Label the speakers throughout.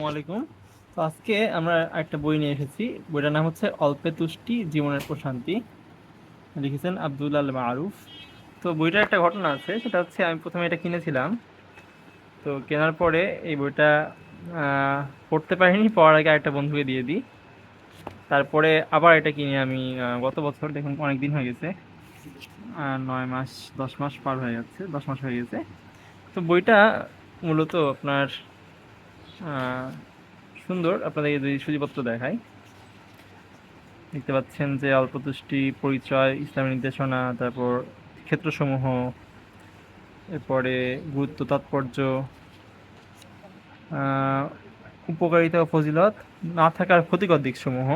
Speaker 1: আসসালামাইকুম। তো আজকে আমরা একটা বই নিয়ে এসেছি। বইটার নাম হচ্ছে অল্পে তুষ্টি জীবনের প্রশান্তি। লিখেছেন আব্দুল আল মারুফ। তো বইটার একটা ঘটনা আছে, সেটা হচ্ছে আমি প্রথমে এটা কিনেছিলাম। তো কেনার পরে এই বইটা আহ, পড়তে পারিনি, পড়ার আগে একটা বন্ধুকে দিয়ে দিই। তারপরে আবার এটা কিনে আমি গত বছর, দেখুন অনেক দিন হয়ে গেছে, 9 মাস 10 মাস পার হয়ে যাচ্ছে, 10 মাস হয়ে গেছে। তো বইটা মূলত আপনার আহ, সুন্দর। আপনাদের যদি সূচিপত্র দেখায়, দেখতে পাচ্ছেন যে অল্পতুষ্টি পরিচয়, ইসলামী নির্দেশনা, তারপর ক্ষেত্রসমূহ, এরপরে গুরুত্ব তাৎপর্য, আহ, উপকারিতা ও ফজিলত, না থাকার ক্ষতিকর দিকসমূহ,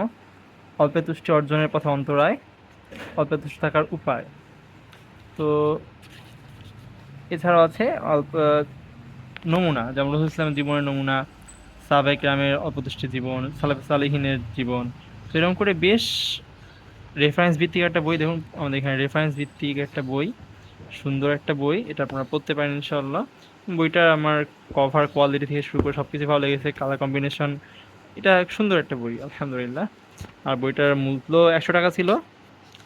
Speaker 1: অল্পতুষ্টি অর্জনের পথে অন্তরায়, অল্পতুষ্টি থাকার উপায়। তো এছাড়াও আছে অল্প নমুনা, যেমন রসুল ইসলামের জীবনের নমুনা, সাহাবায়ে কেরামের অল্পতুষ্টি জীবন, সালাফে সালেহিনের জীবন। তো এরকম করে বেশ রেফারেন্স ভিত্তিক একটা বই। দেখুন আমাদের এখানে রেফারেন্স ভিত্তিক একটা বই, সুন্দর একটা বই। এটা আপনারা পড়তে পারেন ইনশাল্লাহ। বইটা আমার কভার কোয়ালিটি থেকে শুরু করে সবকিছু ভালো লেগেছে, কালার কম্বিনেশন। এটা সুন্দর একটা বই, আলহামদুলিল্লাহ। আর বইটার মূল্য 100 টাকা ছিল,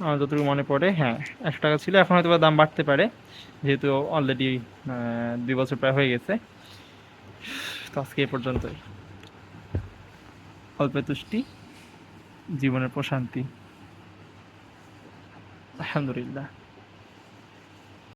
Speaker 1: আমার যতটুকু মনে পড়ে। হ্যাঁ, 100 টাকা ছিল। এখন হয়তো বা দাম বাড়তে পারে, যেহেতু অলরেডি 2 বছর প্রায় হয়ে গেছে। তো আজকে এ পর্যন্তই। অল্পে তুষ্টি জীবনের প্রশান্তি। আলহামদুলিল্লাহ।